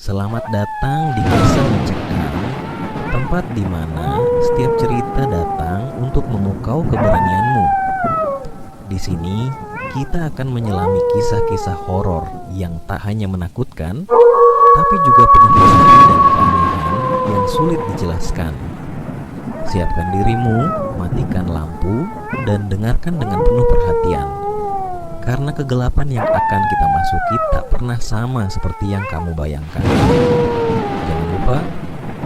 Selamat datang di Kisah Mencekam, tempat di mana setiap cerita datang untuk memukau keberanianmu. Di sini kita akan menyelami kisah-kisah horor yang tak hanya menakutkan, tapi juga penuh misteri dan keanehan yang sulit dijelaskan. Siapkan dirimu, matikan lampu, dan dengarkan dengan penuh perhatian. Karena kegelapan yang akan kita masuki tak pernah sama seperti yang kamu bayangkan. Jangan lupa,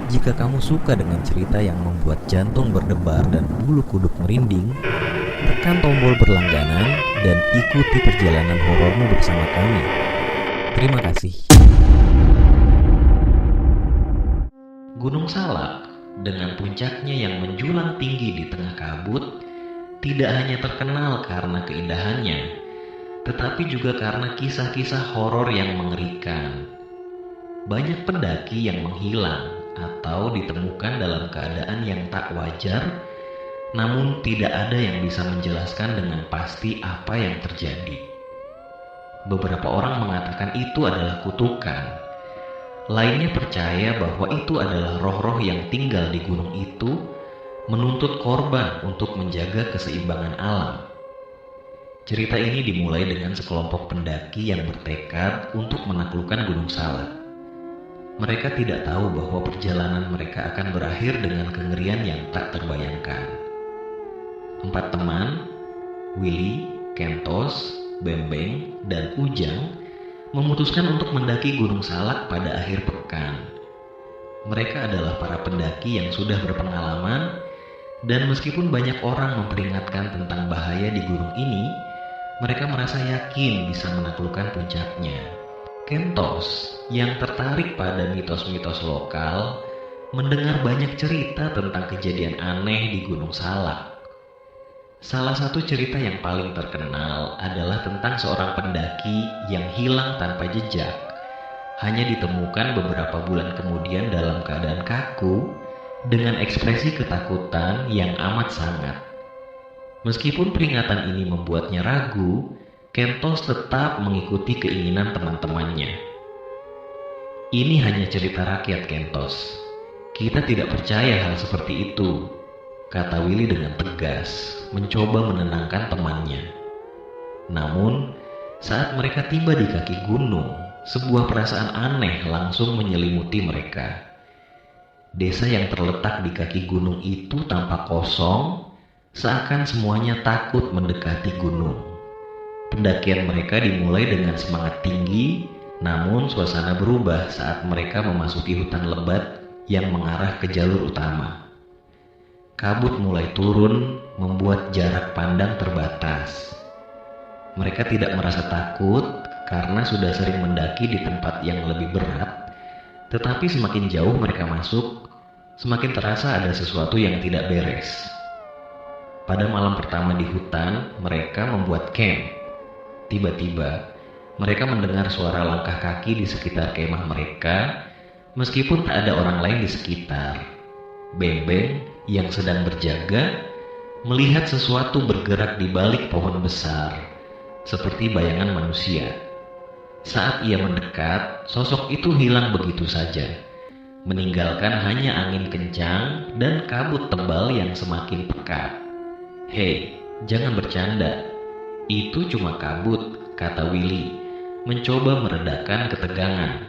jika kamu suka dengan cerita yang membuat jantung berdebar dan bulu kuduk merinding, tekan tombol berlangganan dan ikuti perjalanan horormu bersama kami. Terima kasih. Gunung Salak dengan puncaknya yang menjulang tinggi di tengah kabut tidak hanya terkenal karena keindahannya, tetapi juga karena kisah-kisah horor yang mengerikan. Banyak pendaki yang menghilang atau ditemukan dalam keadaan yang tak wajar, namun tidak ada yang bisa menjelaskan dengan pasti apa yang terjadi. Beberapa orang mengatakan itu adalah kutukan. Lainnya percaya bahwa itu adalah roh-roh yang tinggal di gunung itu menuntut korban untuk menjaga keseimbangan alam. Cerita ini dimulai dengan sekelompok pendaki yang bertekad untuk menaklukkan Gunung Salak. Mereka tidak tahu bahwa perjalanan mereka akan berakhir dengan kengerian yang tak terbayangkan. 4 teman, Willy, Kentos, Bembeng, dan Ujang, memutuskan untuk mendaki Gunung Salak pada akhir pekan. Mereka adalah para pendaki yang sudah berpengalaman, dan meskipun banyak orang memperingatkan tentang bahaya di gunung ini, mereka merasa yakin bisa menaklukkan puncaknya. Kentos, yang tertarik pada mitos-mitos lokal, mendengar banyak cerita tentang kejadian aneh di Gunung Salak. Salah satu cerita yang paling terkenal adalah tentang seorang pendaki yang hilang tanpa jejak, hanya ditemukan beberapa bulan kemudian dalam keadaan kaku dengan ekspresi ketakutan yang amat sangat. Meskipun peringatan ini membuatnya ragu, Kentos tetap mengikuti keinginan teman-temannya. Ini hanya cerita rakyat, Kentos. Kita tidak percaya hal seperti itu, kata Willy dengan tegas, mencoba menenangkan temannya. Namun, saat mereka tiba di kaki gunung, sebuah perasaan aneh langsung menyelimuti mereka. Desa yang terletak di kaki gunung itu tampak kosong, seakan semuanya takut mendekati gunung. Pendakian mereka dimulai dengan semangat tinggi, namun suasana berubah saat mereka memasuki hutan lebat yang mengarah ke jalur utama. Kabut mulai turun, membuat jarak pandang terbatas. Mereka tidak merasa takut karena sudah sering mendaki di tempat yang lebih berat, tetapi semakin jauh mereka masuk, semakin terasa ada sesuatu yang tidak beres. Pada malam pertama di hutan, mereka membuat camp. Tiba-tiba, mereka mendengar suara langkah kaki di sekitar kemah mereka, meskipun tak ada orang lain di sekitar. Bembeng yang sedang berjaga melihat sesuatu bergerak di balik pohon besar, seperti bayangan manusia. Saat ia mendekat, sosok itu hilang begitu saja, meninggalkan hanya angin kencang dan kabut tebal yang semakin pekat. "Hei, jangan bercanda. Itu cuma kabut," kata Willy, mencoba meredakan ketegangan.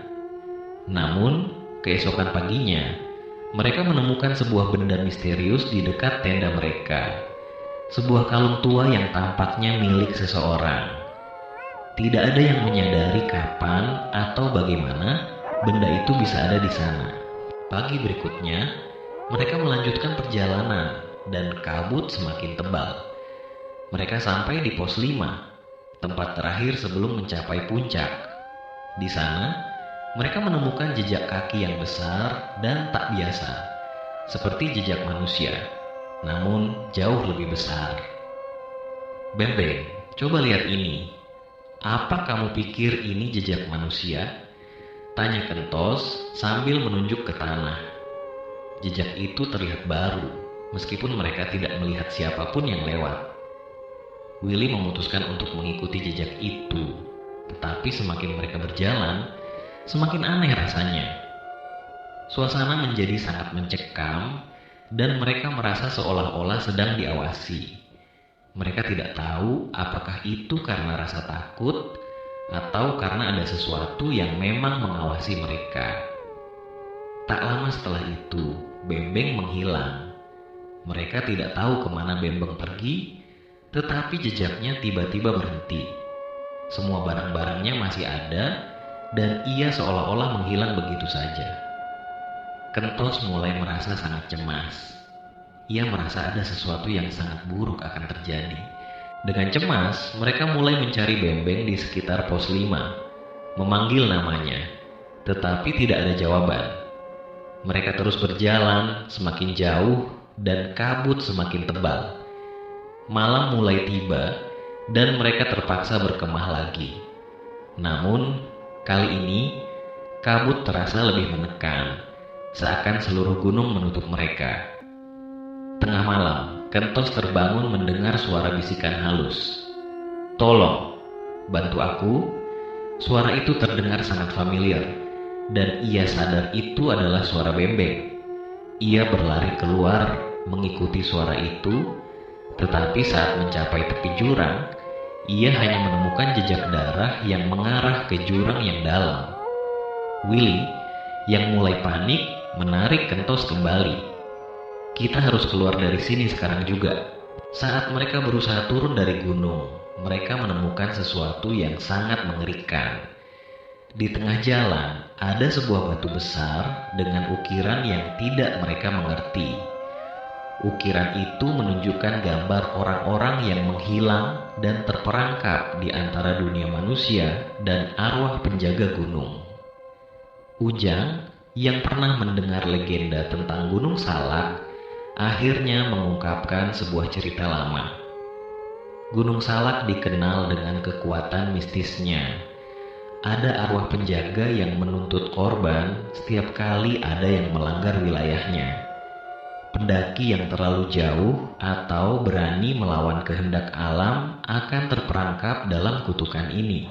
Namun, keesokan paginya, mereka menemukan sebuah benda misterius di dekat tenda mereka. Sebuah kalung tua yang tampaknya milik seseorang. Tidak ada yang menyadari kapan atau bagaimana benda itu bisa ada di sana. Pagi berikutnya, mereka melanjutkan perjalanan dan kabut semakin tebal. Mereka sampai di pos 5, tempat terakhir sebelum mencapai puncak. Di sana, mereka menemukan jejak kaki yang besar dan tak biasa, seperti jejak manusia, namun jauh lebih besar. "Bembeng, coba lihat ini. Apa kamu pikir ini jejak manusia?" tanya Kentos sambil menunjuk ke tanah. Jejak itu terlihat baru, meskipun mereka tidak melihat siapapun yang lewat. Willy memutuskan untuk mengikuti jejak itu, tetapi semakin mereka berjalan, Semakin aneh rasanya. Suasana menjadi sangat mencekam dan mereka merasa seolah-olah sedang diawasi. Mereka tidak tahu apakah itu karena rasa takut atau karena ada sesuatu yang memang mengawasi mereka. Tak lama setelah itu, Bembeng menghilang. Mereka tidak tahu kemana Bembeng pergi, tetapi jejaknya tiba-tiba berhenti. Semua barang-barangnya masih ada dan ia seolah-olah menghilang begitu saja. Kentos mulai merasa sangat cemas. Ia merasa ada sesuatu yang sangat buruk akan terjadi. Dengan cemas, mereka mulai mencari Bembeng di sekitar pos 5, memanggil namanya, tetapi tidak ada jawaban. Mereka terus berjalan semakin jauh dan kabut semakin tebal. Malam mulai tiba dan mereka terpaksa berkemah lagi. Namun, kali ini kabut terasa lebih menekan, seakan seluruh gunung menutup mereka. Tengah malam, Kentos terbangun mendengar suara bisikan halus. "Tolong, bantu aku." Suara itu terdengar sangat familiar, dan ia sadar itu adalah suara Bembeng. Ia berlari keluar mengikuti suara itu, tetapi saat mencapai tepi jurang, ia hanya menemukan jejak darah yang mengarah ke jurang yang dalam. Willy, yang mulai panik, menarik Kentos kembali. "Kita harus keluar dari sini sekarang juga." Saat mereka berusaha turun dari gunung, mereka menemukan sesuatu yang sangat mengerikan. Di tengah jalan, ada sebuah batu besar dengan ukiran yang tidak mereka mengerti. Ukiran itu menunjukkan gambar orang-orang yang menghilang dan terperangkap di antara dunia manusia dan arwah penjaga gunung. Ujang, yang pernah mendengar legenda tentang Gunung Salak, akhirnya mengungkapkan sebuah cerita lama. Gunung Salak dikenal dengan kekuatan mistisnya. Ada arwah penjaga yang menuntut korban setiap kali ada yang melanggar wilayahnya. Pendaki yang terlalu jauh atau berani melawan kehendak alam akan terperangkap dalam kutukan ini.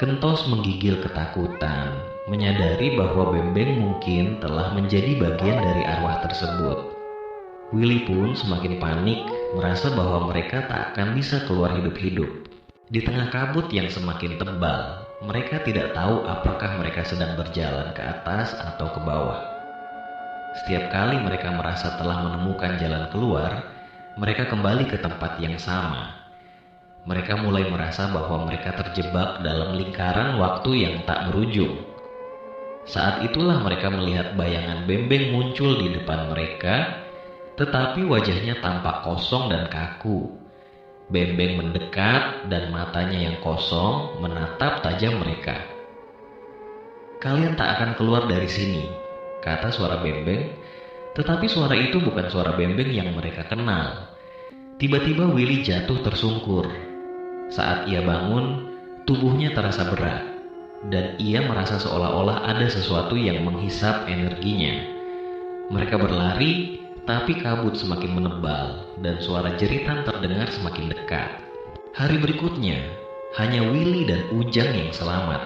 Kentos menggigil ketakutan, menyadari bahwa Bembeng mungkin telah menjadi bagian dari arwah tersebut. Willy pun semakin panik, merasa bahwa mereka tak akan bisa keluar hidup-hidup. Di tengah kabut yang semakin tebal, mereka tidak tahu apakah mereka sedang berjalan ke atas atau ke bawah. Setiap kali mereka merasa telah menemukan jalan keluar, mereka kembali ke tempat yang sama. Mereka mulai merasa bahwa mereka terjebak dalam lingkaran waktu yang tak berujung. Saat itulah mereka melihat bayangan Bembeng muncul di depan mereka, tetapi wajahnya tampak kosong dan kaku. Bembeng mendekat dan matanya yang kosong menatap tajam mereka. "Kalian tak akan keluar dari sini," kata suara Bembeng, tetapi suara itu bukan suara Bembeng yang mereka kenal. Tiba-tiba Willy jatuh tersungkur. Saat ia bangun, tubuhnya terasa berat, dan ia merasa seolah-olah ada sesuatu yang menghisap energinya. Mereka berlari, tapi kabut semakin menebal dan suara jeritan terdengar semakin dekat. Hari berikutnya, hanya Willy dan Ujang yang selamat.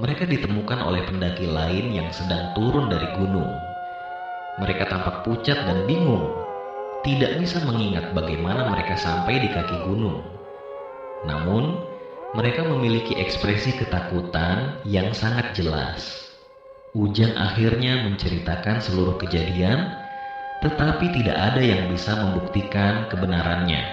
Mereka ditemukan oleh pendaki lain yang sedang turun dari gunung. Mereka tampak pucat dan bingung, tidak bisa mengingat bagaimana mereka sampai di kaki gunung. Namun, mereka memiliki ekspresi ketakutan yang sangat jelas. Ujang akhirnya menceritakan seluruh kejadian, tetapi tidak ada yang bisa membuktikan kebenarannya.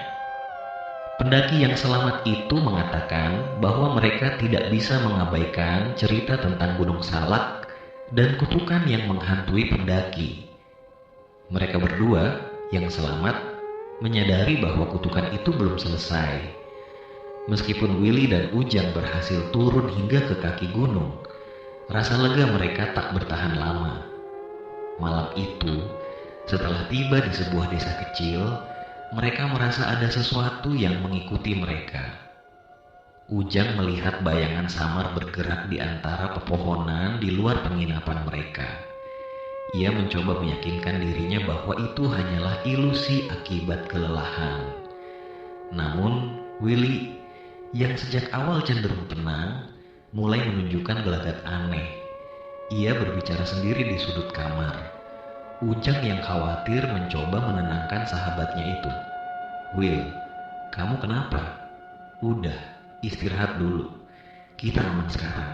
Pendaki yang selamat itu mengatakan bahwa mereka tidak bisa mengabaikan cerita tentang Gunung Salak dan kutukan yang menghantui pendaki. Mereka berdua yang selamat menyadari bahwa kutukan itu belum selesai. Meskipun Willy dan Ujang berhasil turun hingga ke kaki gunung, rasa lega mereka tak bertahan lama. Malam itu, setelah tiba di sebuah desa kecil, mereka merasa ada sesuatu yang mengikuti mereka. Ujang melihat bayangan samar bergerak di antara pepohonan di luar penginapan mereka. Ia mencoba meyakinkan dirinya bahwa itu hanyalah ilusi akibat kelelahan. Namun, Willy, yang sejak awal cenderung tenang, mulai menunjukkan gelagat aneh. Ia berbicara sendiri di sudut kamar. Ujang yang khawatir mencoba menenangkan sahabatnya itu. "Will, kamu kenapa? Udah, istirahat dulu. Kita aman sekarang."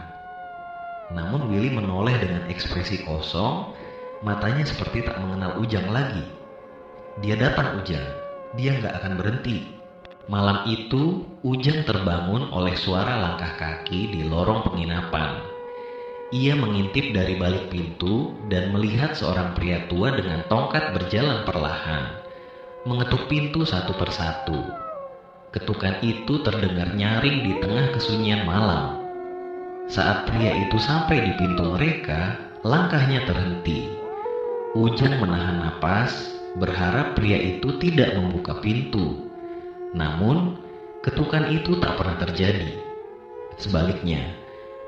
Namun Willy menoleh dengan ekspresi kosong, matanya seperti tak mengenal Ujang lagi. "Dia datang, Ujang. Dia nggak akan berhenti." Malam itu, Ujang terbangun oleh suara langkah kaki di lorong penginapan. Ia mengintip dari balik pintu dan melihat seorang pria tua dengan tongkat berjalan perlahan, mengetuk pintu satu persatu. Ketukan itu terdengar nyaring di tengah kesunyian malam. Saat pria itu sampai di pintu mereka, langkahnya terhenti. Ujang menahan napas, berharap pria itu tidak membuka pintu. Namun, ketukan itu tak pernah terjadi. Sebaliknya,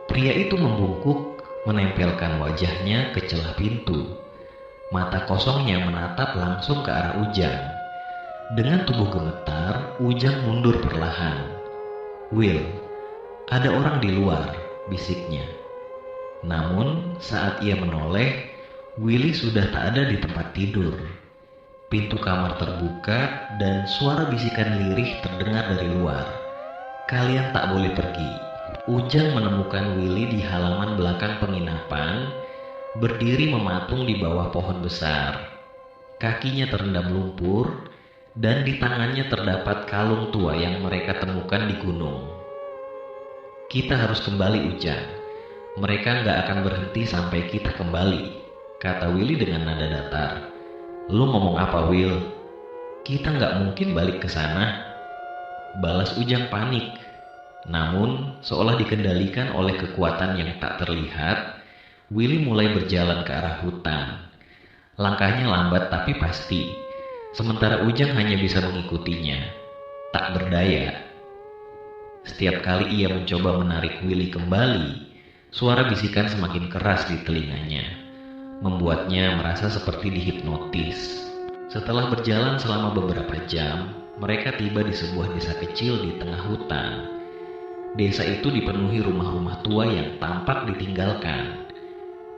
pria itu membungkuk, menempelkan wajahnya ke celah pintu. Mata kosongnya menatap langsung ke arah Ujang. Dengan tubuh gemetar, Ujang mundur perlahan. "Will, ada orang di luar," bisiknya. Namun, saat ia menoleh, Willy sudah tak ada di tempat tidur. Pintu kamar terbuka dan suara bisikan lirih terdengar dari luar. "Kalian tak boleh pergi." Ujang menemukan Willy di halaman belakang penginapan, berdiri mematung di bawah pohon besar. Kakinya terendam lumpur, dan di tangannya terdapat kalung tua yang mereka temukan di gunung. "Kita harus kembali, Ujang. Mereka nggak akan berhenti sampai kita kembali," kata Willy dengan nada datar. "Lu ngomong apa, Will? Kita nggak mungkin balik ke sana," balas Ujang panik. Namun, seolah dikendalikan oleh kekuatan yang tak terlihat, Willy mulai berjalan ke arah hutan. Langkahnya lambat tapi pasti, sementara Ujang hanya bisa mengikutinya. Tak berdaya. Setiap kali ia mencoba menarik Willy kembali, suara bisikan semakin keras di telinganya, membuatnya merasa seperti dihipnotis. Setelah berjalan selama beberapa jam, mereka tiba di sebuah desa kecil di tengah hutan. Desa itu dipenuhi rumah-rumah tua yang tampak ditinggalkan.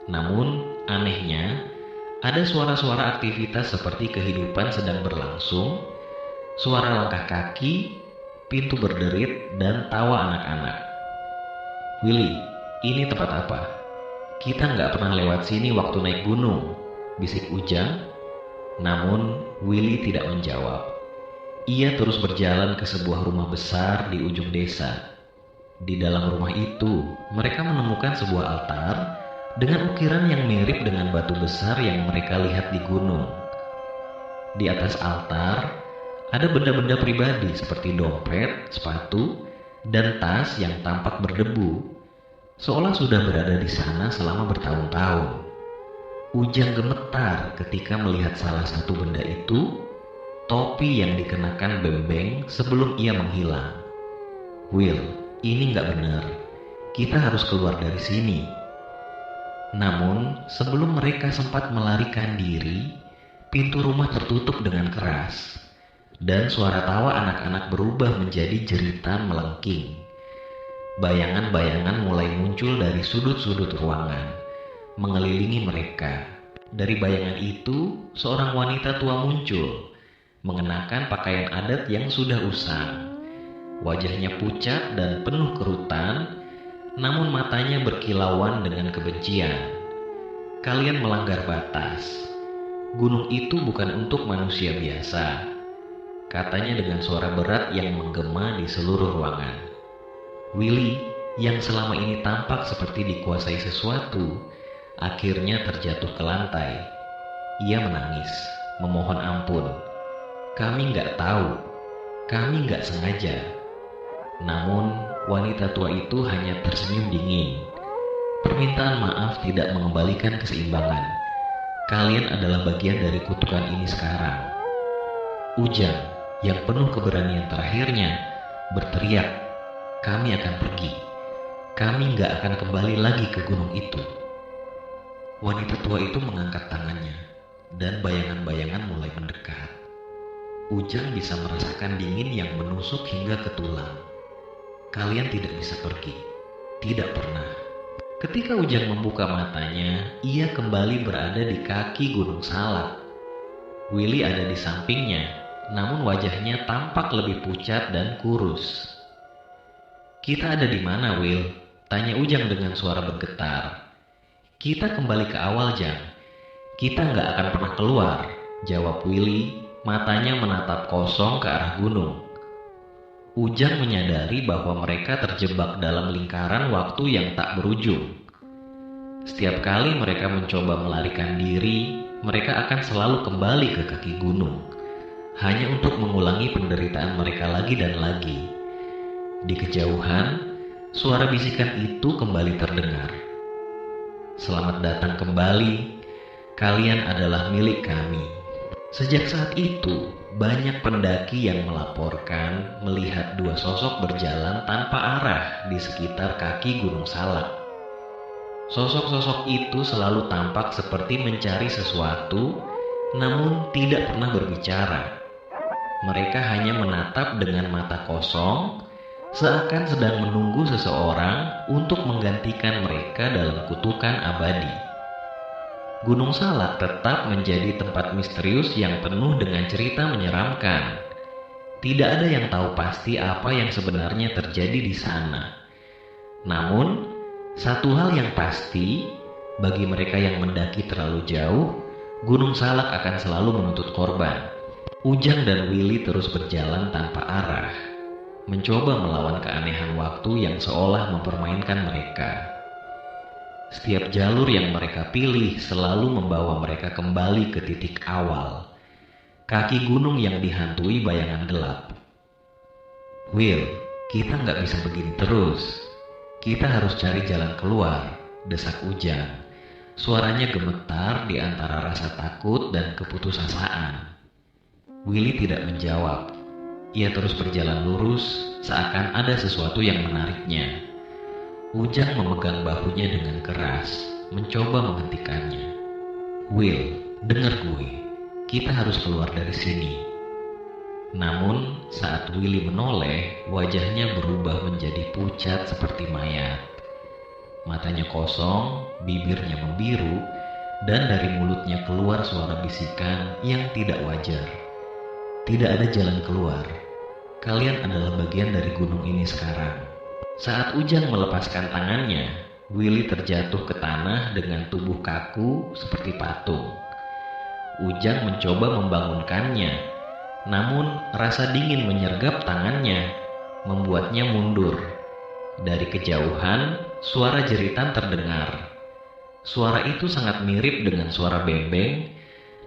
Namun, anehnya, ada suara-suara aktivitas seperti kehidupan sedang berlangsung, suara langkah kaki, pintu berderit, dan tawa anak-anak. "Willy, ini tempat apa? Kita nggak pernah lewat sini waktu naik gunung," bisik Ujang. Namun, Willy tidak menjawab. Ia terus berjalan ke sebuah rumah besar di ujung desa. Di dalam rumah itu, mereka menemukan sebuah altar dengan ukiran yang mirip dengan batu besar yang mereka lihat di gunung. Di atas altar, ada benda-benda pribadi seperti dompet, sepatu, dan tas yang tampak berdebu, seolah sudah berada di sana selama bertahun-tahun. Ujang gemetar ketika melihat salah satu benda itu, topi yang dikenakan Bembeng sebelum ia menghilang. "Will, ini nggak benar. Kita harus keluar dari sini." Namun, sebelum mereka sempat melarikan diri, pintu rumah tertutup dengan keras, dan suara tawa anak-anak berubah menjadi jeritan melengking. Bayangan-bayangan mulai muncul dari sudut-sudut ruangan, mengelilingi mereka. Dari bayangan itu, seorang wanita tua muncul, mengenakan pakaian adat yang sudah usang. Wajahnya pucat dan penuh kerutan, namun matanya berkilauan dengan kebencian. "Kalian melanggar batas. Gunung itu bukan untuk manusia biasa," katanya dengan suara berat yang menggema di seluruh ruangan. Willy, yang selama ini tampak seperti dikuasai sesuatu, akhirnya terjatuh ke lantai. Ia menangis, memohon ampun. "Kami nggak tahu. Kami nggak sengaja." Namun, wanita tua itu hanya tersenyum dingin. "Permintaan maaf tidak mengembalikan keseimbangan. Kalian adalah bagian dari kutukan ini sekarang." Ujang, yang penuh keberanian terakhirnya, berteriak, "Kami akan pergi. Kami nggak akan kembali lagi ke gunung itu." Wanita tua itu mengangkat tangannya, dan bayangan-bayangan mulai mendekat. Ujang bisa merasakan dingin yang menusuk hingga ke tulang. "Kalian tidak bisa pergi. Tidak pernah. Ketika Ujang membuka matanya, ia kembali berada di kaki Gunung Salak. Willy ada di sampingnya, namun wajahnya tampak lebih pucat dan kurus. "Kita ada di mana, Will?" tanya Ujang dengan suara bergetar. "Kita kembali ke awal, Jang. Kita nggak akan pernah keluar," jawab Willy, matanya menatap kosong ke arah gunung. Ujang menyadari bahwa mereka terjebak dalam lingkaran waktu yang tak berujung. Setiap kali mereka mencoba melarikan diri, mereka akan selalu kembali ke kaki gunung, hanya untuk mengulangi penderitaan mereka lagi dan lagi. Di kejauhan, suara bisikan itu kembali terdengar. "Selamat datang kembali, kalian adalah milik kami." Sejak saat itu, banyak pendaki yang melaporkan melihat dua sosok berjalan tanpa arah di sekitar kaki Gunung Salak. Sosok-sosok itu selalu tampak seperti mencari sesuatu, namun tidak pernah berbicara. Mereka hanya menatap dengan mata kosong, seakan sedang menunggu seseorang untuk menggantikan mereka dalam kutukan abadi. Gunung Salak tetap menjadi tempat misterius yang penuh dengan cerita menyeramkan. Tidak ada yang tahu pasti apa yang sebenarnya terjadi di sana. Namun, satu hal yang pasti, bagi mereka yang mendaki terlalu jauh, Gunung Salak akan selalu menuntut korban. Ujang dan Willy terus berjalan tanpa arah, mencoba melawan keanehan waktu yang seolah mempermainkan mereka. Setiap jalur yang mereka pilih selalu membawa mereka kembali ke titik awal, kaki gunung yang dihantui bayangan gelap. "Will, kita nggak bisa begini terus. Kita harus cari jalan keluar," desak Ujang. Suaranya gemetar di antara rasa takut dan keputusasaan. Willy tidak menjawab. Ia terus berjalan lurus, seakan ada sesuatu yang menariknya. Ujang memegang bahunya dengan keras, mencoba menghentikannya. "Will, dengar gue. Kita harus keluar dari sini." Namun, saat Willy menoleh, wajahnya berubah menjadi pucat seperti mayat. Matanya kosong, bibirnya membiru, dan dari mulutnya keluar suara bisikan yang tidak wajar. "Tidak ada jalan keluar. Kalian adalah bagian dari gunung ini sekarang." Saat Ujang melepaskan tangannya, Willy terjatuh ke tanah dengan tubuh kaku seperti patung. Ujang mencoba membangunkannya, namun rasa dingin menyergap tangannya, membuatnya mundur. Dari kejauhan, suara jeritan terdengar. Suara itu sangat mirip dengan suara bembeng,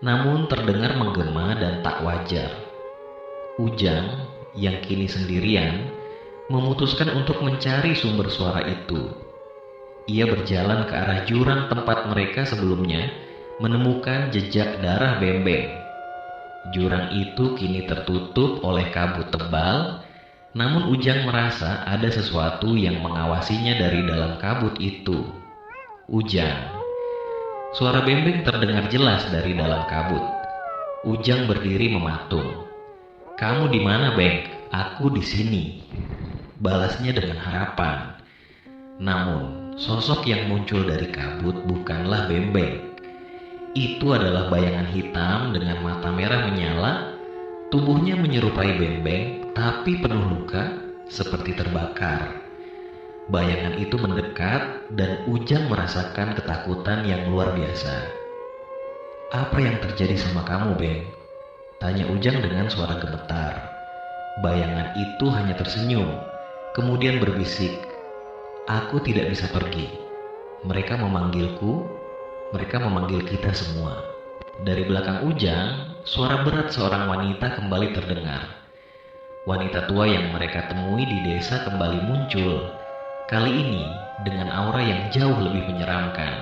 namun terdengar menggema dan tak wajar. Ujang, yang kini sendirian, memutuskan untuk mencari sumber suara itu. Ia berjalan ke arah jurang tempat mereka sebelumnya menemukan jejak darah bembeng. Jurang itu kini tertutup oleh kabut tebal, namun Ujang merasa ada sesuatu yang mengawasinya dari dalam kabut itu. "Ujang." Suara bembeng terdengar jelas dari dalam kabut. Ujang berdiri mematung. "Kamu di mana, Beng?" "Aku di sini," balasnya dengan harapan. Namun, sosok yang muncul dari kabut bukanlah bembeng. Itu adalah bayangan hitam dengan mata merah menyala. Tubuhnya menyerupai bembeng, tapi penuh luka, seperti terbakar. Bayangan itu mendekat, dan Ujang merasakan ketakutan yang luar biasa. "Apa yang terjadi sama kamu, Beng?" tanya Ujang dengan suara gemetar. Bayangan itu hanya tersenyum, kemudian berbisik, "Aku tidak bisa pergi. Mereka memanggilku, mereka memanggil kita semua." Dari belakang Ujang, suara berat seorang wanita kembali terdengar. Wanita tua yang mereka temui di desa kembali muncul, kali ini dengan aura yang jauh lebih menyeramkan.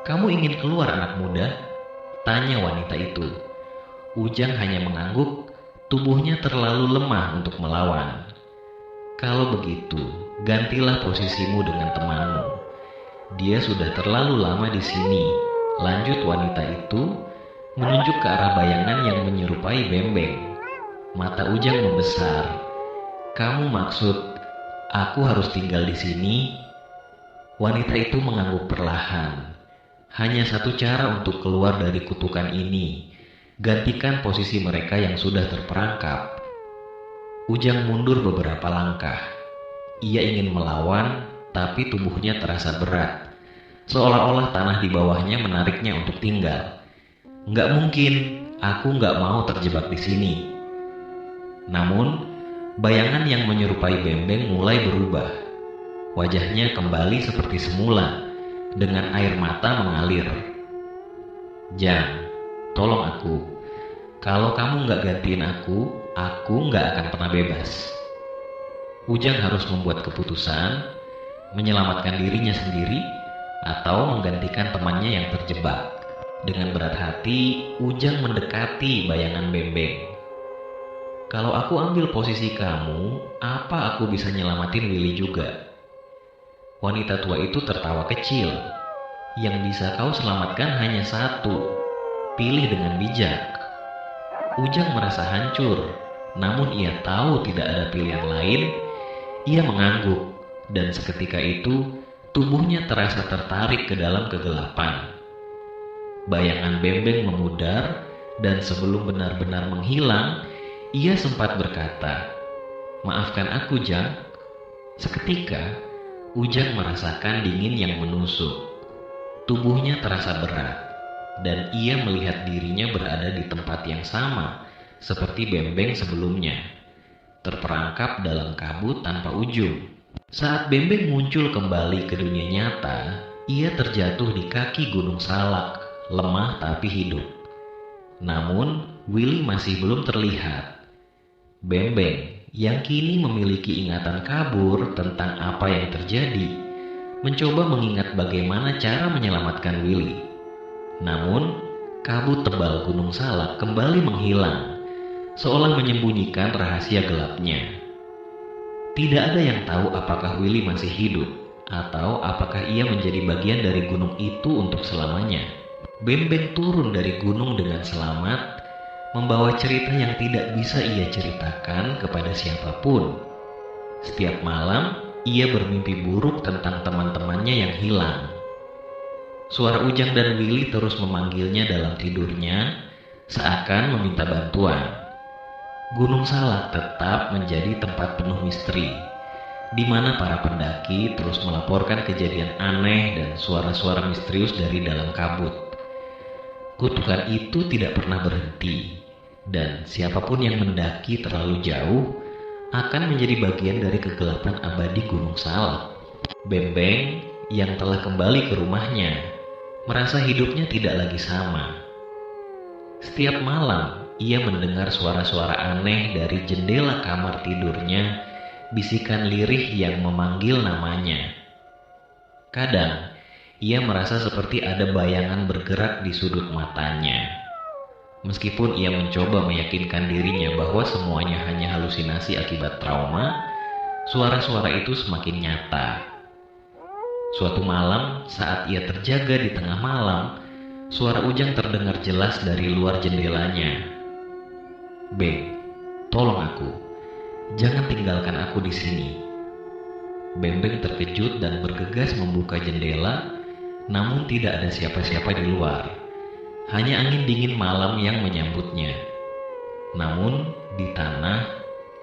"Kamu ingin keluar, anak muda?" tanya wanita itu. Ujang hanya mengangguk, tubuhnya terlalu lemah untuk melawan. "Kalau begitu, gantilah posisimu dengan temanmu. Dia sudah terlalu lama di sini," lanjut wanita itu, menunjuk ke arah bayangan yang menyerupai bembeng. Mata Ujang membesar. "Kamu maksud Aku harus tinggal di sini. Wanita itu mengangguk perlahan. Hanya satu cara untuk keluar dari kutukan ini. Gantikan posisi mereka yang sudah terperangkap. Ujang mundur beberapa langkah. Ia ingin melawan, tapi tubuhnya terasa berat. Seolah-olah tanah di bawahnya menariknya untuk tinggal. Nggak mungkin, aku nggak mau terjebak di sini. Namun, bayangan yang menyerupai Bembeng mulai berubah. Wajahnya kembali seperti semula, dengan air mata mengalir. Jang, tolong aku. Kalau kamu nggak gantiin aku nggak akan pernah bebas. Ujang harus membuat keputusan, menyelamatkan dirinya sendiri, atau menggantikan temannya yang terjebak. Dengan berat hati, Ujang mendekati bayangan Bembeng. Kalau aku ambil posisi kamu, apa aku bisa nyelamatin Willy juga? Wanita tua itu tertawa kecil. Yang bisa kau selamatkan hanya satu. Pilih dengan bijak. Ujang merasa hancur, namun ia tahu tidak ada pilihan lain. Ia mengangguk, dan seketika itu tubuhnya terasa tertarik ke dalam kegelapan. Bayangan Bembeng memudar, dan sebelum benar-benar menghilang, ia sempat berkata, "Maafkan aku, Jang." Seketika, Ujang merasakan dingin yang menusuk. Tubuhnya terasa berat, dan ia melihat dirinya berada di tempat yang sama seperti Bembeng sebelumnya, terperangkap dalam kabut tanpa ujung. Saat Bembeng muncul kembali ke dunia nyata, ia terjatuh di kaki Gunung Salak, lemah tapi hidup. Namun, Willy masih belum terlihat. Bembeng yang kini memiliki ingatan kabur tentang apa yang terjadi, mencoba mengingat bagaimana cara menyelamatkan Willy. Namun, kabut tebal Gunung Salak kembali menghilang, seolah menyembunyikan rahasia gelapnya. Tidak ada yang tahu apakah Willy masih hidup, atau apakah ia menjadi bagian dari gunung itu untuk selamanya. Bembeng turun dari gunung dengan selamat, membawa cerita yang tidak bisa ia ceritakan kepada siapapun. Setiap malam, ia bermimpi buruk tentang teman-temannya yang hilang. Suara Ujang dan Willy terus memanggilnya dalam tidurnya, seakan meminta bantuan. Gunung Salak tetap menjadi tempat penuh misteri, di mana para pendaki terus melaporkan kejadian aneh dan suara-suara misterius dari dalam kabut. Kutukan itu tidak pernah berhenti, dan siapapun yang mendaki terlalu jauh akan menjadi bagian dari kegelapan abadi Gunung Salak. Bembeng yang telah kembali ke rumahnya merasa hidupnya tidak lagi sama. Setiap malam ia mendengar suara-suara aneh dari jendela kamar tidurnya, bisikan lirih yang memanggil namanya. Kadang ia merasa seperti ada bayangan bergerak di sudut matanya. Meskipun ia mencoba meyakinkan dirinya bahwa semuanya hanya halusinasi akibat trauma, suara-suara itu semakin nyata. Suatu malam, saat ia terjaga di tengah malam, suara Ujang terdengar jelas dari luar jendelanya. "Beng, tolong aku. Jangan tinggalkan aku di sini." Bembeng terkejut dan bergegas membuka jendela, namun tidak ada siapa-siapa di luar. Hanya angin dingin malam yang menyambutnya. Namun, di tanah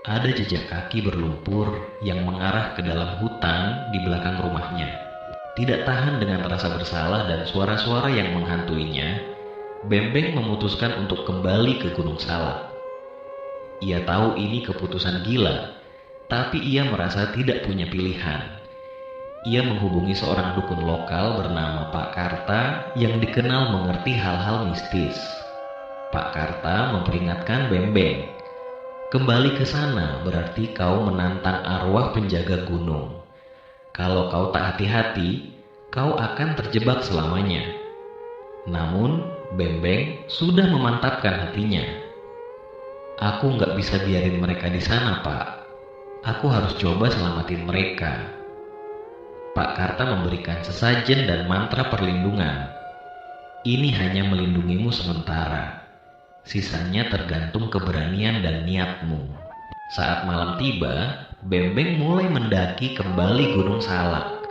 ada jejak kaki berlumpur yang mengarah ke dalam hutan di belakang rumahnya. Tidak tahan dengan rasa bersalah dan suara-suara yang menghantuinya, Bembeng memutuskan untuk kembali ke Gunung Salak. Ia tahu ini keputusan gila, tapi ia merasa tidak punya pilihan. Ia menghubungi seorang dukun lokal bernama Pak Karta yang dikenal mengerti hal-hal mistis. Pak Karta memperingatkan Bembeng, "Kembali ke sana berarti kau menantang arwah penjaga gunung. Kalau kau tak hati-hati, kau akan terjebak selamanya." Namun, Bembeng sudah memantapkan hatinya. "Aku nggak bisa biarin mereka di sana, Pak. Aku harus coba selamatin mereka." Pak Karta memberikan sesajen dan mantra perlindungan. "Ini hanya melindungimu sementara. Sisanya tergantung keberanian dan niatmu." Saat malam tiba, Bembeng mulai mendaki kembali Gunung Salak.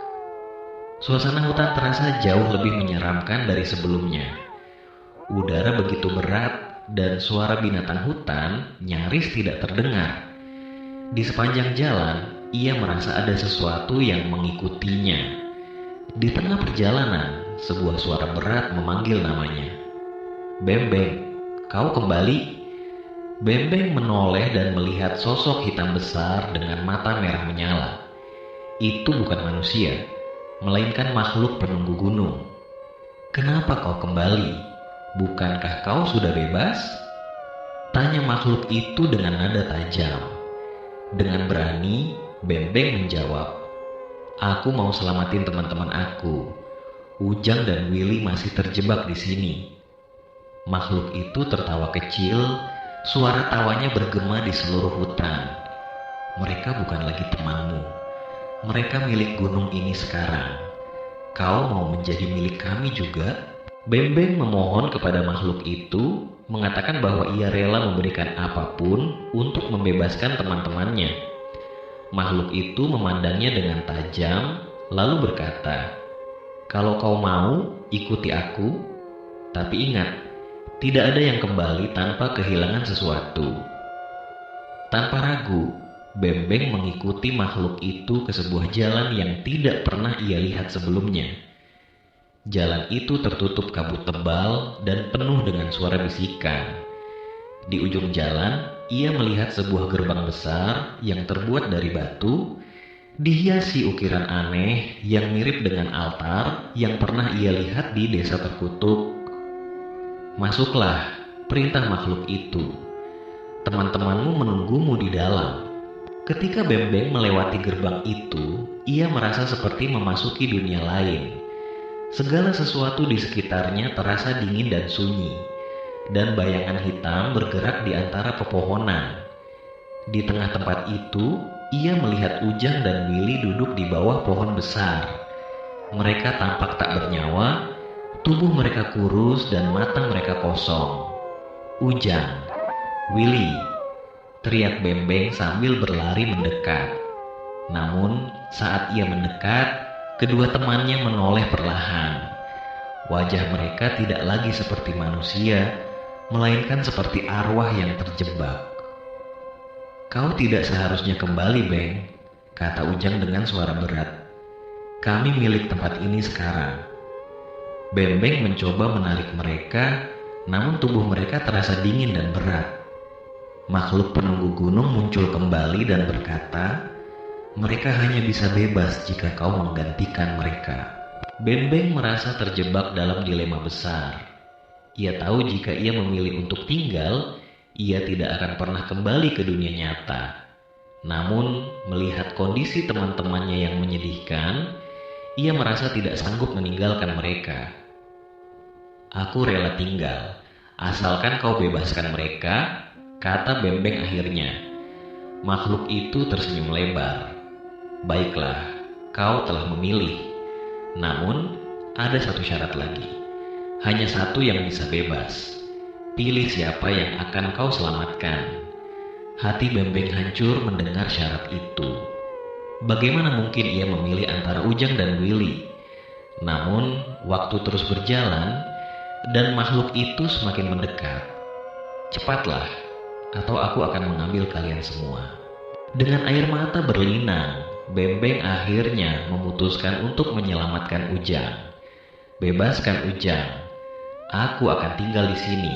Suasana hutan terasa jauh lebih menyeramkan dari sebelumnya. Udara begitu berat dan suara binatang hutan nyaris tidak terdengar. Di sepanjang jalan, ia merasa ada sesuatu yang mengikutinya. Di tengah perjalanan, sebuah suara berat memanggil namanya. "Bembeng, kau kembali?" Bembeng menoleh dan melihat sosok hitam besar dengan mata merah menyala. Itu bukan manusia, melainkan makhluk penunggu gunung. "Kenapa kau kembali? Bukankah kau sudah bebas?" tanya makhluk itu dengan nada tajam. Dengan berani, Bembeng menjawab, "Aku mau selamatin teman-teman aku. Ujang dan Willy masih terjebak di sini." Makhluk itu tertawa kecil, suara tawanya bergema di seluruh hutan. "Mereka bukan lagi temanmu. Mereka milik gunung ini sekarang. Kau mau menjadi milik kami juga?" Bembeng memohon kepada makhluk itu, mengatakan bahwa ia rela memberikan apapun untuk membebaskan teman-temannya. Makhluk itu memandangnya dengan tajam, lalu berkata, "Kalau kau mau, ikuti aku. Tapi ingat, tidak ada yang kembali tanpa kehilangan sesuatu." Tanpa ragu, Bembeng mengikuti makhluk itu ke sebuah jalan yang tidak pernah ia lihat sebelumnya. Jalan itu tertutup kabut tebal dan penuh dengan suara bisikan. Di ujung jalan, ia melihat sebuah gerbang besar yang terbuat dari batu, dihiasi ukiran aneh yang mirip dengan altar yang pernah ia lihat di desa terkutuk. "Masuklah," perintah makhluk itu. "Teman-temanmu menunggumu di dalam." Ketika Bembeng melewati gerbang itu, ia merasa seperti memasuki dunia lain. Segala sesuatu di sekitarnya terasa dingin dan sunyi, dan bayangan hitam bergerak di antara pepohonan. Di tengah tempat itu, ia melihat Ujang dan Willy duduk di bawah pohon besar. Mereka tampak tak bernyawa, tubuh mereka kurus dan mata mereka kosong. "Ujang, Willy!" teriak Bembeng sambil berlari mendekat. Namun, saat ia mendekat, kedua temannya menoleh perlahan. Wajah mereka tidak lagi seperti manusia, melainkan seperti arwah yang terjebak. "Kau tidak seharusnya kembali, Beng," kata Ujang dengan suara berat. "Kami milik tempat ini sekarang." Bembeng mencoba menarik mereka, namun tubuh mereka terasa dingin dan berat. Makhluk penunggu gunung muncul kembali dan berkata, "Mereka hanya bisa bebas jika kau menggantikan mereka." Bembeng merasa terjebak dalam dilema besar. Ia tahu jika ia memilih untuk tinggal, ia tidak akan pernah kembali ke dunia nyata. Namun, melihat kondisi teman-temannya yang menyedihkan, ia merasa tidak sanggup meninggalkan mereka. "Aku rela tinggal, asalkan kau bebaskan mereka," kata Bembeng akhirnya. Makhluk itu tersenyum lebar. "Baiklah, kau telah memilih. Namun, ada satu syarat lagi. Hanya satu yang bisa bebas. Pilih siapa yang akan kau selamatkan." Hati Bembeng hancur mendengar syarat itu. Bagaimana mungkin ia memilih antara Ujang dan Willy? Namun, waktu terus berjalan, dan makhluk itu semakin mendekat. "Cepatlah, atau aku akan mengambil kalian semua." Dengan air mata berlinang, Bembeng akhirnya memutuskan untuk menyelamatkan Ujang. "Bebaskan Ujang, aku akan tinggal di sini."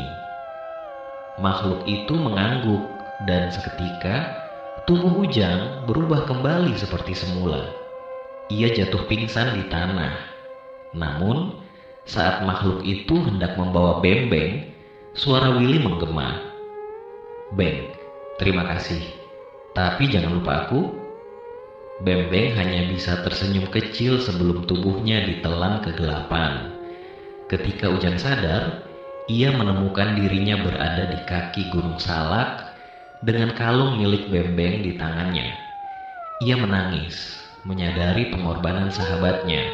Makhluk itu mengangguk, dan seketika tubuh Ujang berubah kembali seperti semula. Ia jatuh pingsan di tanah. Namun, saat makhluk itu hendak membawa Bembeng, suara Willy menggema. "Beng, terima kasih. Tapi jangan lupa aku." Bembeng hanya bisa tersenyum kecil sebelum tubuhnya ditelan kegelapan. Ketika Ujang sadar, ia menemukan dirinya berada di kaki Gunung Salak dengan kalung milik Bembeng di tangannya. Ia menangis, menyadari pengorbanan sahabatnya.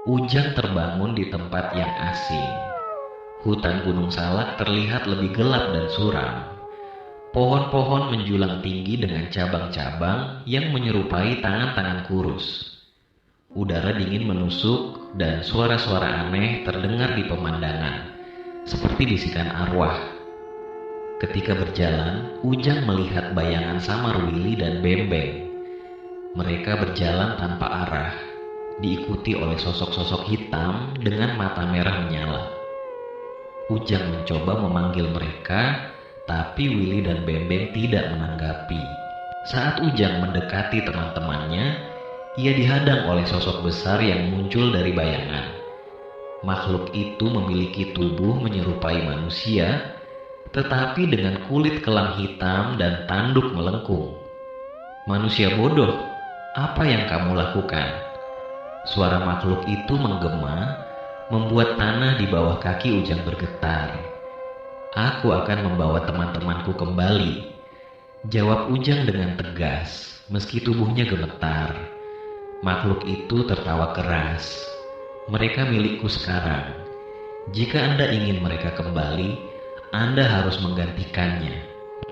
Ujang terbangun di tempat yang asing. Hutan Gunung Salak terlihat lebih gelap dan suram. Pohon-pohon menjulang tinggi dengan cabang-cabang yang menyerupai tangan-tangan kurus. Udara dingin menusuk dan suara-suara aneh terdengar di pemandangan, seperti bisikan arwah. Ketika berjalan, Ujang melihat bayangan samar Willy dan Bembeng. Mereka berjalan tanpa arah, diikuti oleh sosok-sosok hitam dengan mata merah menyala. Ujang mencoba memanggil mereka, tapi Willy dan Bembeng tidak menanggapi. Saat Ujang mendekati teman-temannya, ia dihadang oleh sosok besar yang muncul dari bayangan. Makhluk itu memiliki tubuh menyerupai manusia, tetapi dengan kulit kelam hitam dan tanduk melengkung. "Manusia bodoh, apa yang kamu lakukan?" Suara makhluk itu menggema, membuat tanah di bawah kaki Ujang bergetar. "Aku akan membawa teman-temanku kembali," jawab Ujang dengan tegas, meski tubuhnya gemetar. Makhluk itu tertawa keras. "Mereka milikku sekarang. Jika Anda ingin mereka kembali, Anda harus menggantikannya."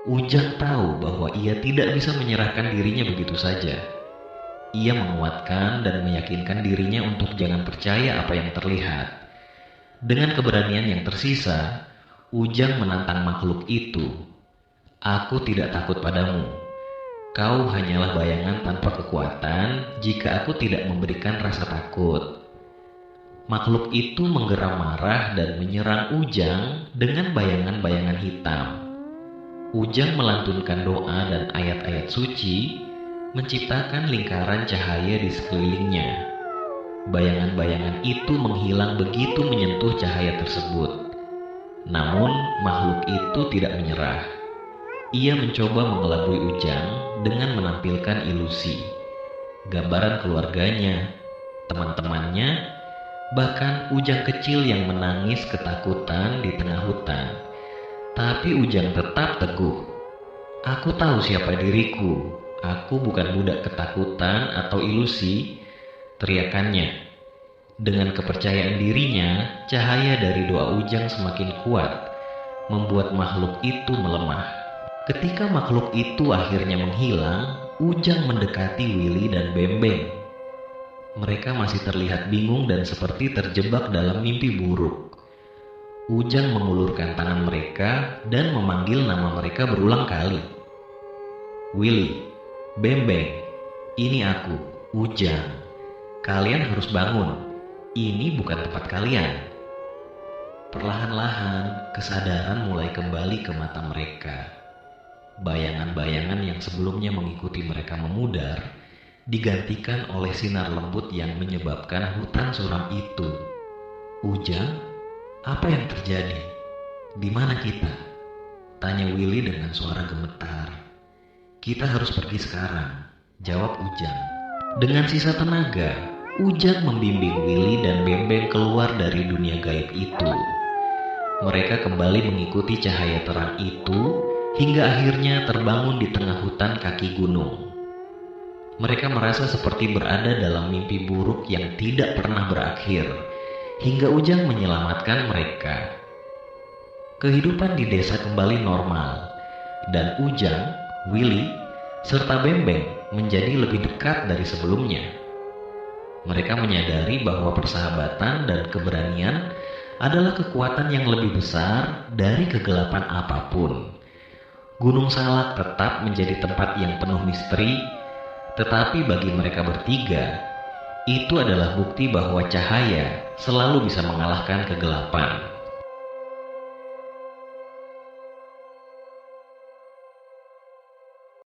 Ujang tahu bahwa ia tidak bisa menyerahkan dirinya begitu saja. Ia menguatkan dan meyakinkan dirinya untuk jangan percaya apa yang terlihat. Dengan keberanian yang tersisa, Ujang menantang makhluk itu. "Aku tidak takut padamu. Kau hanyalah bayangan tanpa kekuatan jika aku tidak memberikan rasa takut." Makhluk itu menggeram marah dan menyerang Ujang dengan bayangan-bayangan hitam. Ujang melantunkan doa dan ayat-ayat suci, menciptakan lingkaran cahaya di sekelilingnya. Bayangan-bayangan itu menghilang begitu menyentuh cahaya tersebut. Namun makhluk itu tidak menyerah. Ia mencoba mengelabui Ujang dengan menampilkan ilusi, gambaran keluarganya, teman-temannya, bahkan Ujang kecil yang menangis ketakutan di tengah hutan. Tapi Ujang tetap teguh. "Aku tahu siapa diriku. Aku bukan budak ketakutan atau ilusi," teriakannya. Dengan kepercayaan dirinya, cahaya dari doa Ujang semakin kuat, membuat makhluk itu melemah. Ketika makhluk itu akhirnya menghilang, Ujang mendekati Willy dan Bembeng. Mereka masih terlihat bingung dan seperti terjebak dalam mimpi buruk. Ujang mengulurkan tangan mereka dan memanggil nama mereka berulang kali. "Willy, Bembeng, ini aku, Ujang. Kalian harus bangun. Ini bukan tempat kalian." Perlahan-lahan, kesadaran mulai kembali ke mata mereka. Bayangan-bayangan yang sebelumnya mengikuti mereka memudar, digantikan oleh sinar lembut yang menyebabkan hutan suram itu. "Ujang, apa yang terjadi? Di mana kita?" tanya Willy dengan suara gemetar. "Kita harus pergi sekarang," jawab Ujang. Dengan sisa tenaga, Ujang membimbing Willy dan Bembeng keluar dari dunia gaib itu. Mereka kembali mengikuti cahaya terang itu hingga akhirnya terbangun di tengah hutan kaki gunung. Mereka merasa seperti berada dalam mimpi buruk yang tidak pernah berakhir, hingga Ujang menyelamatkan mereka. Kehidupan di desa kembali normal, dan Ujang, Willy, serta Bembeng menjadi lebih dekat dari sebelumnya. Mereka menyadari bahwa persahabatan dan keberanian adalah kekuatan yang lebih besar dari kegelapan apapun. Gunung Salak tetap menjadi tempat yang penuh misteri, tetapi bagi mereka bertiga, itu adalah bukti bahwa cahaya selalu bisa mengalahkan kegelapan.